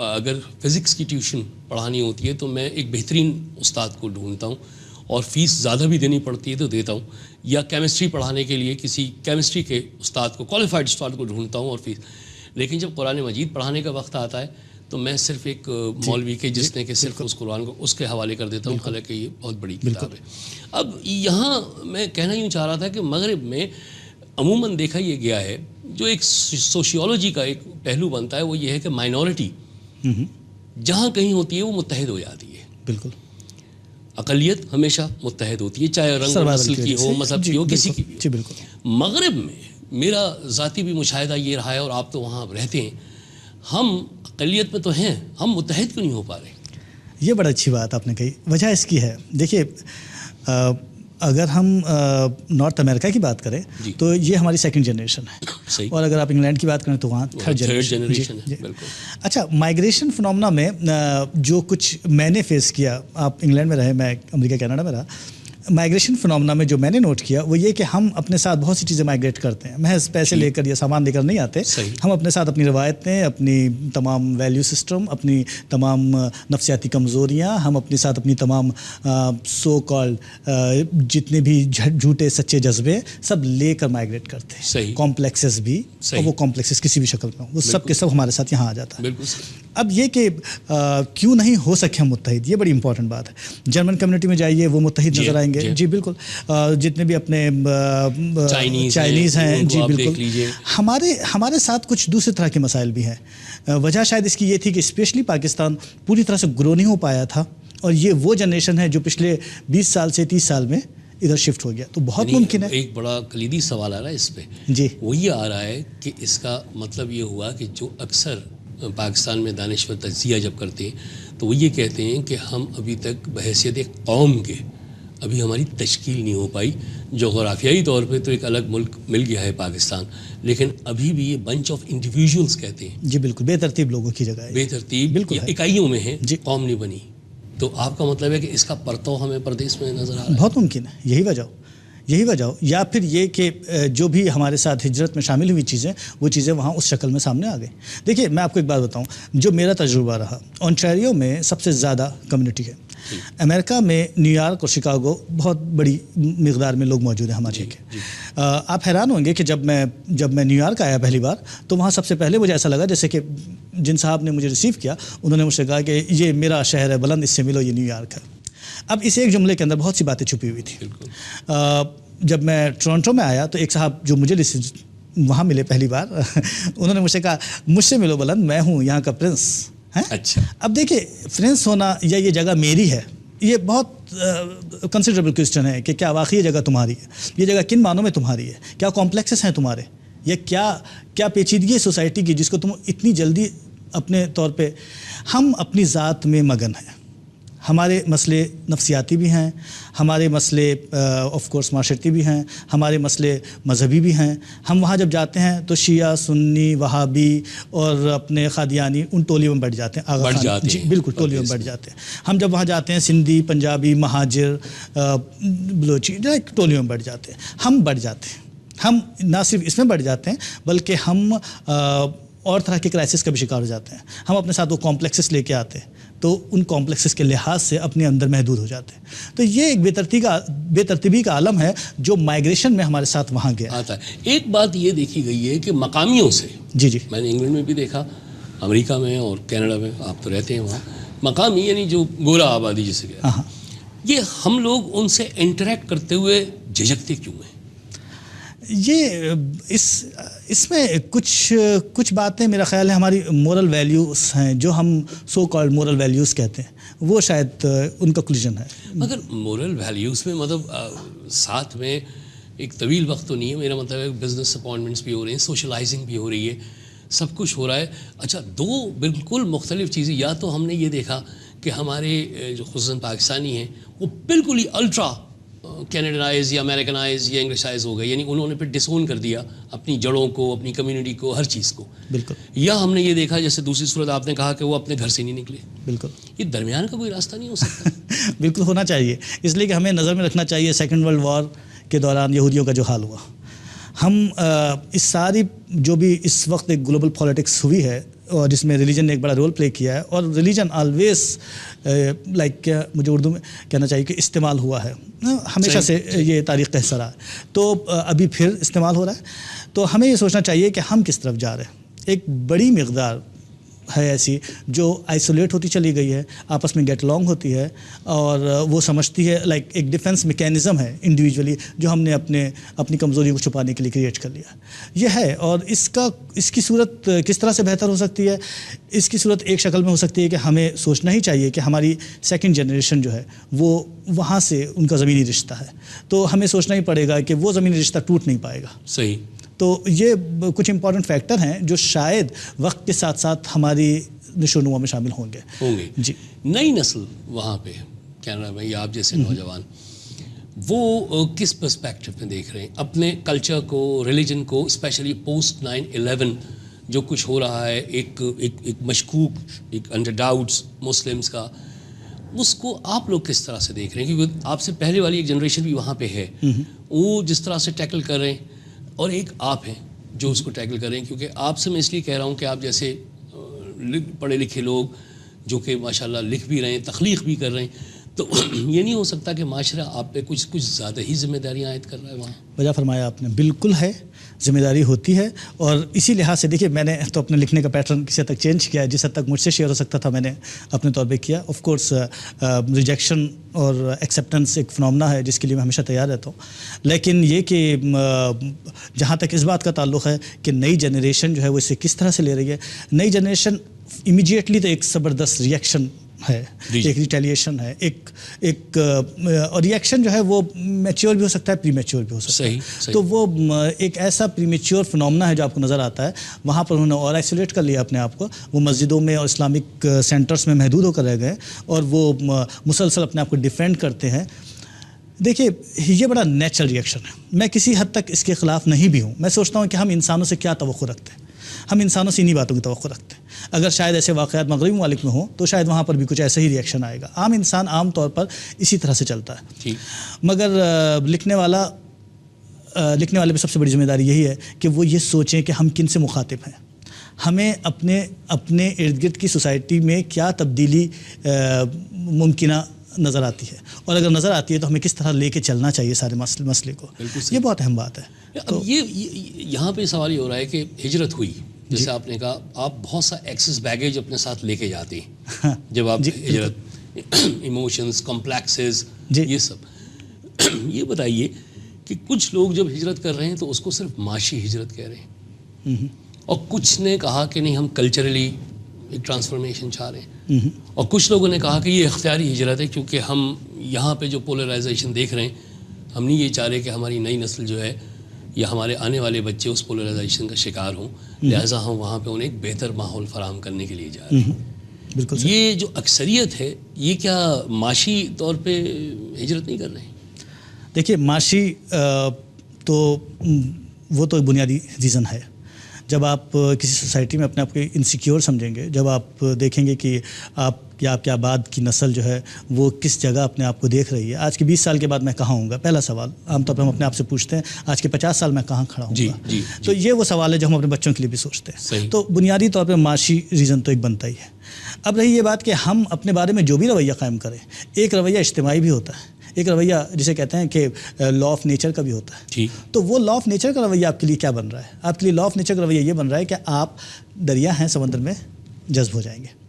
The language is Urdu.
اگر فزکس کی ٹیوشن پڑھانی ہوتی ہے تو میں ایک بہترین استاد کو ڈھونڈتا ہوں اور فیس زیادہ بھی دینی پڑتی ہے تو دیتا ہوں, یا کیمسٹری پڑھانے کے لیے کسی کیمسٹری کے استاد کو, کوالیفائڈ استاد کو ڈھونڈتا ہوں اور فیس. لیکن جب قرآن مجید پڑھانے کا وقت آتا ہے تو میں صرف ایک مولوی کے جس نے کہ صرف اس قرآن کو اس کے حوالے کر دیتا ہوں, حالانکہ یہ بہت بڑی کتاب ہے. اب یہاں میں کہنا یوں چاہ رہا تھا کہ مغرب میں عموماً دیکھا یہ گیا ہے, جو ایک سوشیولوجی کا ایک پہلو بنتا ہے وہ یہ ہے کہ مائنورٹی جہاں کہیں ہوتی ہے وہ متحد ہو جاتی ہے. بالکل. اقلیت ہمیشہ متحد ہوتی ہے, چاہے رنگ نسل کی ہو, مذہب کی ہو, کسی کی بھی ہو. بالکل. مغرب میں میرا ذاتی بھی مشاہدہ یہ رہا ہے, اور آپ تو وہاں رہتے ہیں, ہم اقلیت میں تو ہیں, ہم متحد کیوں نہیں ہو پا رہے؟ یہ بڑا اچھی بات آپ نے کہی. وجہ اس کی ہے, دیکھیے اگر ہم نارتھ امریکہ کی بات کریں تو یہ ہماری سیکنڈ جنریشن ہے, اور اگر آپ انگلینڈ کی بات کریں تو وہاں تھرڈ جنریشن ہے. بالکل. اچھا, مائگریشن فنومنا میں جو کچھ میں نے فیس کیا, آپ انگلینڈ میں رہے, میں امریکہ کینیڈا میں رہا, مائگریشن فنومنا میں جو میں نے نوٹ کیا وہ یہ کہ ہم اپنے ساتھ بہت سی چیزیں مائگریٹ کرتے ہیں. محض پیسے لے کر یا سامان لے کر نہیں آتے. ہم اپنے ساتھ اپنی روایتیں, اپنی تمام ویلیو سسٹم, اپنی تمام نفسیاتی کمزوریاں, ہم اپنے ساتھ اپنی تمام سو کالڈ جتنے بھی جھوٹے سچے جذبے سب لے کر مائگریٹ کرتے ہیں. کمپلیکسز بھی, اور وہ کمپلیکسز کسی بھی شکل میں ہوں, وہ سب کے سب ہمارے ساتھ یہاں آ جاتا ہے. اب یہ کہ کیوں نہیں ہو سکے ہم متحد, یہ بڑی امپورٹنٹ بات ہے. جرمن کمیونٹی میں جائیے, وہ متحد نظر آئیں گے. جی بالکل. جتنے بھی اپنے چائنیز ہیں, جی بالکل, ہمارے ساتھ کچھ دوسرے طرح کے مسائل بھی ہیں. وجہ شاید اس کی یہ تھی کہ اسپیشلی پاکستان پوری طرح سے گرو نہیں ہو پایا تھا, اور یہ وہ جنریشن ہے جو پچھلے 20 سال سے 30 سال میں ادھر شفٹ ہو گیا. تو بہت ممکن ہے. ایک بڑا کلیدی سوال آ رہا ہے اس پہ, جی وہ یہ آ رہا ہے کہ اس کا مطلب یہ ہوا کہ جو اکثر پاکستان میں دانشور تجزیہ جب کرتے ہیں تو وہ یہ کہتے ہیں کہ ہم ابھی تک بحیثیت ایک قوم کے ابھی ہماری تشکیل نہیں ہو پائی. جغرافیائی طور پہ تو ایک الگ ملک مل گیا ہے پاکستان, لیکن ابھی بھی یہ بنچ آف انڈیویجولس کہتے ہیں. جی بالکل, بے ترتیب لوگوں کی جگہ ہے, بے ترتیب بالکل اکائیوں میں ہیں, قوم نہیں بنی. تو آپ کا مطلب ہے کہ اس کا پرتو ہمیں پردیس میں نظر آ رہا ہے؟ بہت ممکن ہے, یہی وجہ ہو, یا پھر یہ کہ جو بھی ہمارے ساتھ ہجرت میں شامل ہوئی چیزیں, وہ چیزیں وہاں اس شکل میں سامنے آ گئی. دیکھیے میں آپ کو ایک بات بتاؤں, جو میرا تجربہ رہا, اونٹاریو میں سب سے زیادہ کمیونٹی ہے. امریکہ میں نیو یارک اور شکاگو بہت بڑی مقدار میں لوگ موجود ہیں ہمارے کے. آپ حیران ہوں گے کہ جب میں نیو یارک آیا پہلی بار, تو وہاں سب سے پہلے مجھے ایسا لگا جیسے کہ جن صاحب نے مجھے ریسیو کیا انہوں نے مجھ سے کہا کہ یہ میرا شہر ہے بلند, اس سے ملو, یہ نیو یارک ہے. اب اس ایک جملے کے اندر بہت سی باتیں چھپی ہوئی تھیں. جب میں ٹورنٹو میں آیا تو ایک صاحب جو مجھے وہاں ملے پہلی بار, انہوں نے مجھ سے کہا مجھ سے ملو بلند, میں ہوں یہاں کا پرنس. اچھا, اب دیکھیں پرنس ہونا یا یہ جگہ میری ہے, یہ بہت کنسیڈریبل کوسچن ہے کہ کیا واقعی یہ جگہ تمہاری ہے, یہ جگہ کن معنوں میں تمہاری ہے, کیا کمپلیکسز ہیں تمہارے, یا کیا پیچیدگی ہے سوسائٹی کی جس کو تم اتنی جلدی اپنے طور پہ. ہم اپنی ذات میں مگن ہیں, ہمارے مسئلے نفسیاتی بھی ہیں, ہمارے مسئلے آف کورس معاشرتی بھی ہیں, ہمارے مسئلے مذہبی بھی ہیں. ہم وہاں جب جاتے ہیں تو شیعہ, سنی, وہابی اور اپنے قادیانی ان ٹولیوں میں بڑھ جاتے ہیں. جی بالکل, ٹولیوں میں بڑھ جاتے ہیں. ہم جب وہاں جاتے ہیں سندھی, پنجابی, مہاجر, بلوچی, ٹولیوں میں بڑھ جاتے ہیں. ہم بڑھ جاتے ہیں, ہم نہ صرف اس میں بڑھ جاتے ہیں بلکہ ہم اور طرح کے کرائسس کا بھی شکار ہو جاتے ہیں. ہم اپنے ساتھ وہ کمپلیکسز لے کے آتے ہیں, تو ان کمپلیکسز کے لحاظ سے اپنے اندر محدود ہو جاتے ہیں. تو یہ ایک بے ترتیبی کا عالم ہے جو مائگریشن میں ہمارے ساتھ وہاں گیا آتا ہے. ایک بات یہ دیکھی گئی ہے کہ مقامیوں سے, جی میں نے انگلینڈ میں بھی دیکھا, امریکہ میں اور کینیڈا میں, آپ تو رہتے ہیں وہاں, مقامی یعنی جو گورا آبادی جسے کہتے ہیں, یہ ہم لوگ ان سے انٹریکٹ کرتے ہوئے جھجکتے کیوں ہیں؟ یہ اس میں کچھ باتیں میرا خیال ہے ہماری مورل ویلیوز ہیں, جو ہم سو کالڈ مورل ویلیوز کہتے ہیں, وہ شاید ان کا کنکلوژن ہے. مگر مورل ویلیوز میں مطلب ساتھ میں ایک طویل وقت تو نہیں ہے, میرا مطلب ہے بزنس اپوائنٹمنٹس بھی ہو رہے ہیں, سوشلائزنگ بھی ہو رہی ہے, سب کچھ ہو رہا ہے. اچھا, دو بالکل مختلف چیزیں. یا تو ہم نے یہ دیکھا کہ ہمارے جو خصوصاً پاکستانی ہیں وہ بالکل ہی الٹرا کینیڈائز یا امریکنائز یا انگلشائز ہو گئے, یعنی انہوں نے پھر ڈسون کر دیا اپنی جڑوں کو, اپنی کمیونٹی کو, ہر چیز کو. بالکل. یا ہم نے یہ دیکھا جیسے دوسری صورت آپ نے کہا کہ وہ اپنے گھر سے نہیں نکلے. بالکل. یہ درمیان کا کوئی راستہ نہیں ہو سکتا؟ بالکل ہونا چاہیے, اس لیے کہ ہمیں نظر میں رکھنا چاہیے سیکنڈ ورلڈ وار کے دوران یہودیوں کا جو حال ہوا. ہم اس ساری جو بھی اس وقت ایک گلوبل پالیٹکس ہوئی ہے اور جس میں ریلیجن نے ایک بڑا رول پلے کیا ہے، اور ریلیجن آلویز لائک مجھے اردو میں کہنا چاہیے کہ استعمال ہوا ہے، ہمیشہ سے یہ تاریخ کا حصہ رہا ہے، تو ابھی پھر استعمال ہو رہا ہے. تو ہمیں یہ سوچنا چاہیے کہ ہم کس طرف جا رہے ہیں. ایک بڑی مقدار ہے ایسی جو آئسولیٹ ہوتی چلی گئی ہے، آپس میں گیٹ الانگ ہوتی ہے، اور وہ سمجھتی ہے لائک ایک ڈیفنس میکینزم ہے انڈیویجولی جو ہم نے اپنی کمزوری کو چھپانے کے لیے کریٹ کر لیا. یہ ہے، اور اس کی صورت کس طرح سے بہتر ہو سکتی ہے؟ اس کی صورت ایک شکل میں ہو سکتی ہے کہ ہمیں سوچنا ہی چاہیے کہ ہماری سیکنڈ جنریشن جو ہے وہ وہاں سے ان کا زمینی رشتہ ہے، تو ہمیں سوچنا ہی پڑے گا کہ وہ زمینی رشتہ ٹوٹ نہیں پائے گا. صحیح. تو یہ کچھ امپورٹنٹ فیکٹر ہیں جو شاید وقت کے ساتھ ساتھ ہماری نشو و نما میں شامل ہوں گے. جی. نئی نسل وہاں پہ کینیڈا میں یا آپ جیسے نوجوان وہ کس پرسپیکٹو میں دیکھ رہے ہیں اپنے کلچر کو، ریلیجن کو، اسپیشلی پوسٹ 9/11 جو کچھ ہو رہا ہے، ایک مشکوک، ایک انڈر ڈاؤٹس مسلمس کا، اس کو آپ لوگ کس طرح سے دیکھ رہے ہیں؟ کیونکہ آپ سے پہلے والی ایک جنریشن بھی وہاں پہ ہے، وہ جس طرح سے ٹیکل کر رہے ہیں، اور ایک آپ ہیں جو اس کو ٹیکل کریں. کیونکہ آپ سے میں اس لیے کہہ رہا ہوں کہ آپ جیسے پڑھے لکھے لوگ جو کہ ماشاءاللہ لکھ بھی رہے ہیں، تخلیق بھی کر رہے ہیں، تو یہ نہیں ہو سکتا کہ معاشرہ آپ پہ کچھ زیادہ ہی ذمہ داریاں عائد کر رہا ہے وہاں؟ وجہ فرمایا آپ نے، بالکل ہے، ذمہ داری ہوتی ہے. اور اسی لحاظ سے دیکھیے میں نے تو اپنے لکھنے کا پیٹرن کسی حد تک چینج کیا ہے، جس حد تک مجھ سے شیئر ہو سکتا تھا میں نے اپنے طور پہ کیا. آف کورس ریجیکشن اور ایکسیپٹنس ایک فنومنا ہے جس کے لیے میں ہمیشہ تیار رہتا ہوں. لیکن یہ کہ جہاں تک اس بات کا تعلق ہے کہ نئی جنریشن جو ہے وہ اسے کس طرح سے لے رہی ہے، نئی جنریشن امیجیٹلی تو ایک زبردست ریئیکشن ہے، ایک ریٹیلیشن ہے، ایک اور ریئیکشن جو ہے وہ میچیور بھی ہو سکتا ہے، پری میچیور بھی ہو سکتا ہے. تو وہ ایک ایسا پری میچیور فنومنا ہے جو آپ کو نظر آتا ہے. وہاں پر انہوں نے اور آئسولیٹ کر لیا اپنے آپ کو، وہ مسجدوں میں اور اسلامک سینٹرز میں محدود ہو کر رہ گئے، اور وہ مسلسل اپنے آپ کو ڈیفینڈ کرتے ہیں. دیکھیے یہ بڑا نیچرل ریئیکشن ہے، میں کسی حد تک اس کے خلاف نہیں بھی ہوں. میں سوچتا ہوں کہ ہم انسانوں سے کیا توقع رکھتے ہیں، ہم انسانوں سے انہی باتوں کی توقع رکھتے ہیں. اگر شاید ایسے واقعات مغربی ممالک میں ہوں تو شاید وہاں پر بھی کچھ ایسا ہی ریئیکشن آئے گا. عام انسان عام طور پر اسی طرح سے چلتا ہے. مگر لکھنے والے پہ سب سے بڑی ذمہ داری یہی ہے کہ وہ یہ سوچیں کہ ہم کن سے مخاطب ہیں، ہمیں اپنے ارد گرد کی سوسائٹی میں کیا تبدیلی ممکنہ نظر آتی ہے، اور اگر نظر آتی ہے تو ہمیں کس طرح لے کے چلنا چاہیے سارے مسئلے کو. یہ بہت اہم بات ہے. اب یہ یہاں پہ سوال یہ ہو رہا ہے کہ ہجرت ہوئی، جیسے آپ نے کہا آپ بہت سا ایکسس بیگیج اپنے ساتھ لے کے جاتے ہیں جب آپ ہجرت، ایموشنز، کمپلیکسز، یہ سب. یہ بتائیے کہ کچھ لوگ جب ہجرت کر رہے ہیں تو اس کو صرف معاشی ہجرت کہہ رہے ہیں، اور کچھ نے کہا کہ نہیں ہم کلچرلی ایک ٹرانسفارمیشن چاہ رہے ہیں، اور کچھ لوگوں نے کہا کہ یہ اختیاری ہجرت ہے کیونکہ ہم یہاں پہ جو پولرائزیشن دیکھ رہے ہیں، ہم نہیں یہ چاہ رہے کہ ہماری نئی نسل جو ہے یا ہمارے آنے والے بچے اس پولرائزیشن کا شکار ہوں، لہٰذا ہم وہاں پہ انہیں ایک بہتر ماحول فراہم کرنے کے لیے جا رہے ہیں. بالکل. یہ جو اکثریت ہے یہ کیا معاشی طور پہ ہجرت نہیں کر رہے ہیں؟ دیکھیے معاشی تو وہ تو ایک بنیادی ریزن ہے. جب آپ کسی سوسائٹی میں اپنے آپ کو انسیکیور سمجھیں گے، جب آپ دیکھیں گے کہ آپ کی آباد کی نسل جو ہے وہ کس جگہ اپنے آپ کو دیکھ رہی ہے، آج کے 20 سال کے بعد میں کہاں ہوں گا، پہلا سوال عام طور پر ہم اپنے آپ سے پوچھتے ہیں. آج کے 50 سال میں کہاں کھڑا ہوں گا. تو یہ وہ سوال ہے جو ہم اپنے بچوں کے لیے بھی سوچتے ہیں. تو بنیادی طور پہ معاشی ریزن تو ایک بنتا ہی ہے. اب رہی یہ بات کہ ہم اپنے بارے میں جو بھی رویہ قائم کریں، ایک رویہ اجتماعی بھی ہوتا ہے، ایک رویہ جسے کہتے ہیں کہ لا آف نیچر کا بھی ہوتا ہے. تو وہ لا آف نیچر کا رویہ آپ کے لیے کیا بن رہا ہے؟ آپ کے لیے لا آف نیچر کا رویہ یہ بن رہا ہے کہ آپ دریا ہیں، سمندر میں جذب ہو جائیں گے.